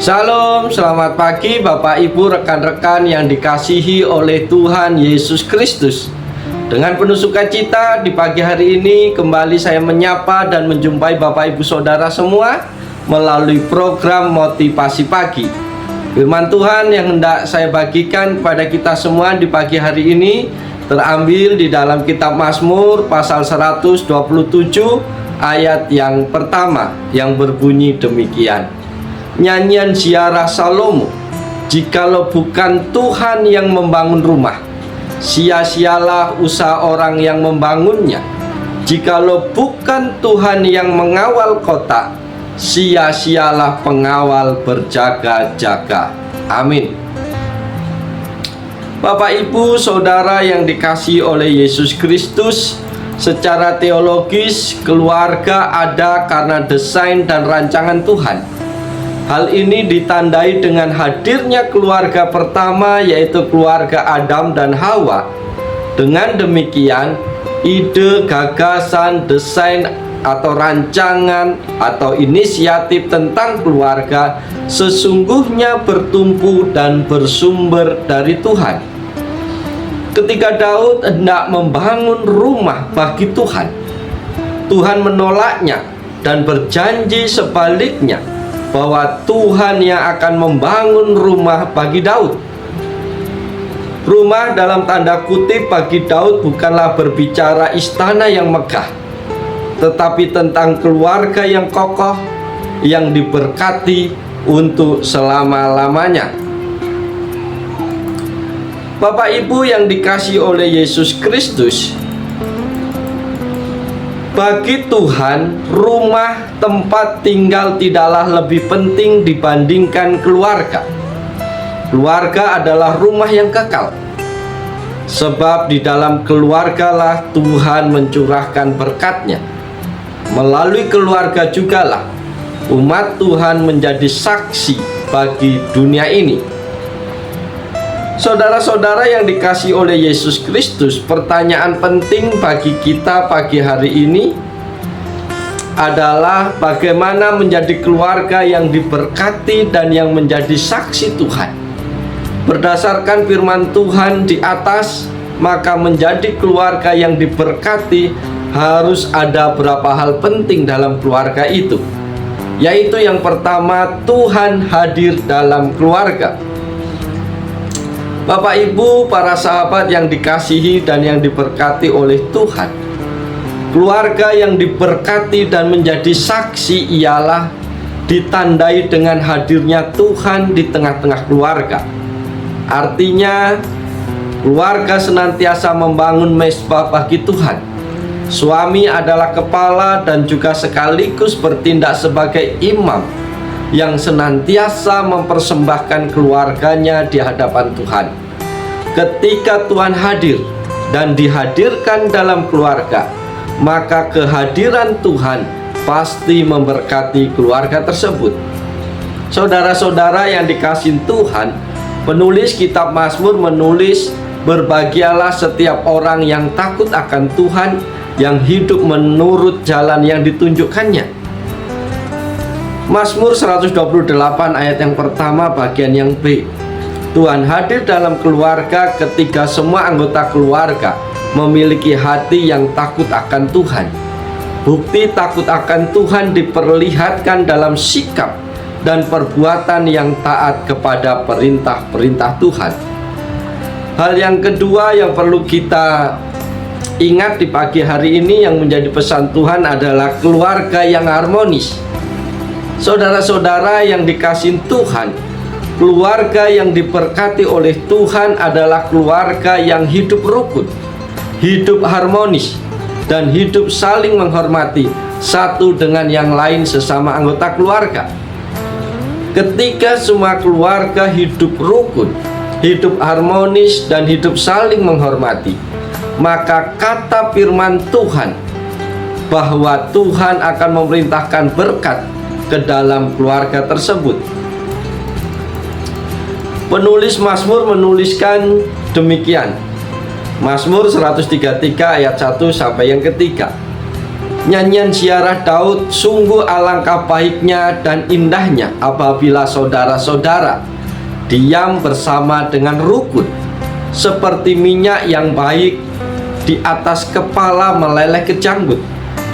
Shalom, selamat pagi Bapak Ibu rekan-rekan yang dikasihi oleh Tuhan Yesus Kristus. Dengan penuh sukacita di pagi hari ini kembali saya menyapa dan menjumpai Bapak Ibu Saudara semua melalui program Motivasi Pagi. Firman Tuhan yang hendak saya bagikan kepada kita semua di pagi hari ini terambil di dalam kitab Mazmur pasal 127 ayat yang pertama yang berbunyi demikian. Nyanyian ziarah Salomo, jikalau bukan Tuhan yang membangun rumah, sia-sialah usaha orang yang membangunnya. Jikalau bukan Tuhan yang mengawal kota, sia-sialah pengawal berjaga-jaga. Amin. Bapak Ibu Saudara yang dikasihi oleh Yesus Kristus, secara teologis keluarga ada karena desain dan rancangan Tuhan. Hal ini ditandai dengan hadirnya keluarga pertama, yaitu keluarga Adam dan Hawa. Dengan demikian, ide, gagasan, desain atau rancangan atau inisiatif tentang keluarga sesungguhnya bertumpu dan bersumber dari Tuhan. Ketika Daud hendak membangun rumah bagi Tuhan, Tuhan menolaknya dan berjanji sebaliknya bahwa Tuhan yang akan membangun rumah bagi Daud. Rumah dalam tanda kutip bagi Daud bukanlah berbicara istana yang megah, tetapi tentang keluarga yang kokoh, yang diberkati untuk selama-lamanya. Bapak Ibu yang dikasihi oleh Yesus Kristus, bagi Tuhan, rumah tempat tinggal tidaklah lebih penting dibandingkan keluarga. Keluarga adalah rumah yang kekal. Sebab di dalam keluargalah Tuhan mencurahkan berkat-Nya. Melalui keluarga jugalah umat Tuhan menjadi saksi bagi dunia ini. Saudara-saudara yang dikasihi oleh Yesus Kristus, pertanyaan penting bagi kita pagi hari ini adalah bagaimana menjadi keluarga yang diberkati dan yang menjadi saksi Tuhan. Berdasarkan firman Tuhan di atas, maka menjadi keluarga yang diberkati harus ada beberapa hal penting dalam keluarga itu. Yaitu yang pertama, Tuhan hadir dalam keluarga. Bapak Ibu, para sahabat yang dikasihi dan yang diberkati oleh Tuhan, keluarga yang diberkati dan menjadi saksi ialah ditandai dengan hadirnya Tuhan di tengah-tengah keluarga. Artinya, keluarga senantiasa membangun mezbah bagi Tuhan. Suami adalah kepala dan juga sekaligus bertindak sebagai imam yang senantiasa mempersembahkan keluarganya di hadapan Tuhan. Ketika Tuhan hadir dan dihadirkan dalam keluarga, maka kehadiran Tuhan pasti memberkati keluarga tersebut. Saudara-saudara yang dikasihi Tuhan, penulis kitab Mazmur menulis, berbahagialah setiap orang yang takut akan Tuhan, yang hidup menurut jalan yang ditunjukkannya. Mazmur 128 ayat yang pertama bagian yang B. Tuhan hadir dalam keluarga ketika semua anggota keluarga memiliki hati yang takut akan Tuhan. Bukti takut akan Tuhan diperlihatkan dalam sikap dan perbuatan yang taat kepada perintah-perintah Tuhan. Hal yang kedua yang perlu kita ingat di pagi hari ini yang menjadi pesan Tuhan adalah keluarga yang harmonis. Saudara-saudara yang dikasihi Tuhan, keluarga yang diberkati oleh Tuhan adalah keluarga yang hidup rukun, hidup harmonis, dan hidup saling menghormati satu dengan yang lain sesama anggota keluarga. Ketika semua keluarga hidup rukun, hidup harmonis, dan hidup saling menghormati, maka kata firman Tuhan bahwa Tuhan akan memerintahkan berkat ke dalam keluarga tersebut. Penulis Mazmur menuliskan demikian. Mazmur 133 ayat 1 sampai yang ketiga. Nyanyian ziarah Daud, sungguh alangkah baiknya dan indahnya apabila saudara-saudara diam bersama dengan rukun, seperti minyak yang baik di atas kepala meleleh ke janggut,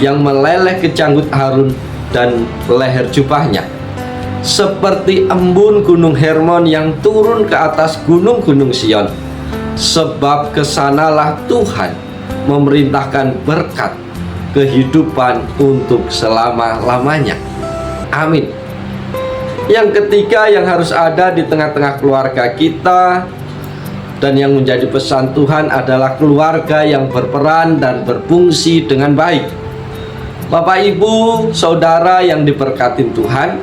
yang meleleh ke janggut Harun dan leher jubahnya, seperti embun gunung Hermon yang turun ke atas gunung-gunung Sion. Sebab kesanalah Tuhan memerintahkan berkat kehidupan untuk selama-lamanya. Amin. Yang ketiga yang harus ada di tengah-tengah keluarga kita dan yang menjadi pesan Tuhan adalah keluarga yang berperan dan berfungsi dengan baik. Bapak, Ibu, saudara yang diberkati Tuhan,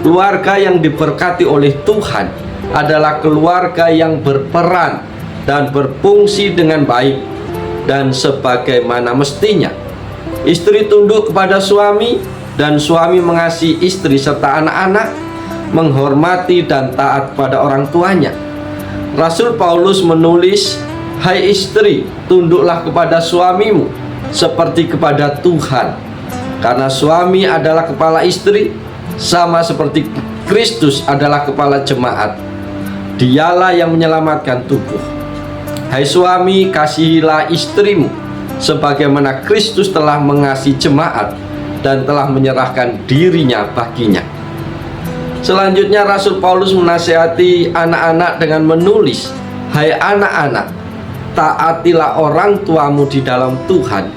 keluarga yang diberkati oleh Tuhan adalah keluarga yang berperan dan berfungsi dengan baik dan sebagaimana mestinya. Istri tunduk kepada suami dan suami mengasihi istri serta anak-anak, menghormati dan taat pada orang tuanya. Rasul Paulus menulis, "Hai istri, tunduklah kepada suamimu seperti kepada Tuhan, karena suami adalah kepala istri, sama seperti Kristus adalah kepala jemaat. Dialah yang menyelamatkan tubuh. Hai suami, kasihilah istrimu sebagaimana Kristus telah mengasihi jemaat dan telah menyerahkan dirinya baginya." Selanjutnya Rasul Paulus menasihati anak-anak dengan menulis, "Hai anak-anak, taatilah orang tuamu di dalam Tuhan,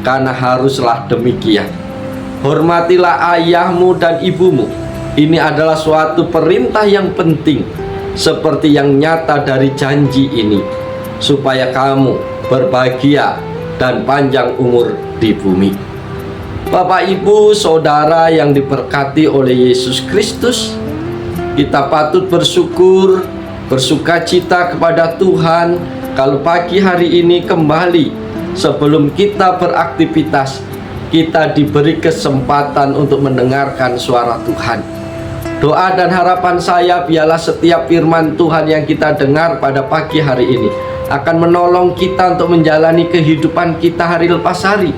karena haruslah demikian. Hormatilah ayahmu dan ibumu. Ini adalah suatu perintah yang penting, seperti yang nyata dari janji ini, supaya kamu berbahagia dan panjang umur di bumi." Bapak, Ibu, saudara yang diberkati oleh Yesus Kristus, kita patut bersyukur, bersukacita kepada Tuhan kalau pagi hari ini kembali sebelum kita beraktivitas, kita diberi kesempatan untuk mendengarkan suara Tuhan. Doa dan harapan saya biarlah setiap firman Tuhan yang kita dengar pada pagi hari ini akan menolong kita untuk menjalani kehidupan kita hari lepas hari,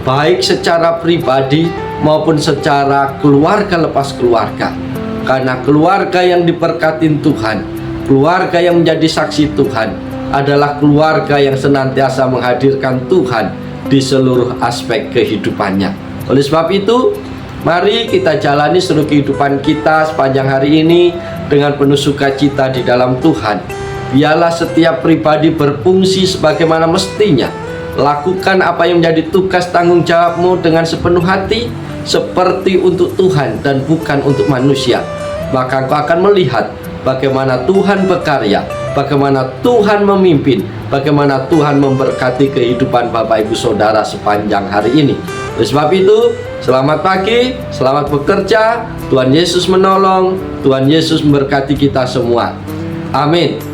baik secara pribadi maupun secara keluarga lepas keluarga. Karena keluarga yang diberkati Tuhan, keluarga yang menjadi saksi Tuhan, adalah keluarga yang senantiasa menghadirkan Tuhan di seluruh aspek kehidupannya. Oleh sebab itu, mari kita jalani seluruh kehidupan kita sepanjang hari ini dengan penuh sukacita di dalam Tuhan. Biarlah setiap pribadi berfungsi sebagaimana mestinya. Lakukan apa yang menjadi tugas tanggung jawabmu dengan sepenuh hati, seperti untuk Tuhan dan bukan untuk manusia. Maka engkau akan melihat bagaimana Tuhan berkarya, bagaimana Tuhan memimpin, bagaimana Tuhan memberkati kehidupan Bapak Ibu Saudara sepanjang hari ini. Oleh sebab itu, selamat pagi, selamat bekerja. Tuhan Yesus menolong, Tuhan Yesus memberkati kita semua. Amin.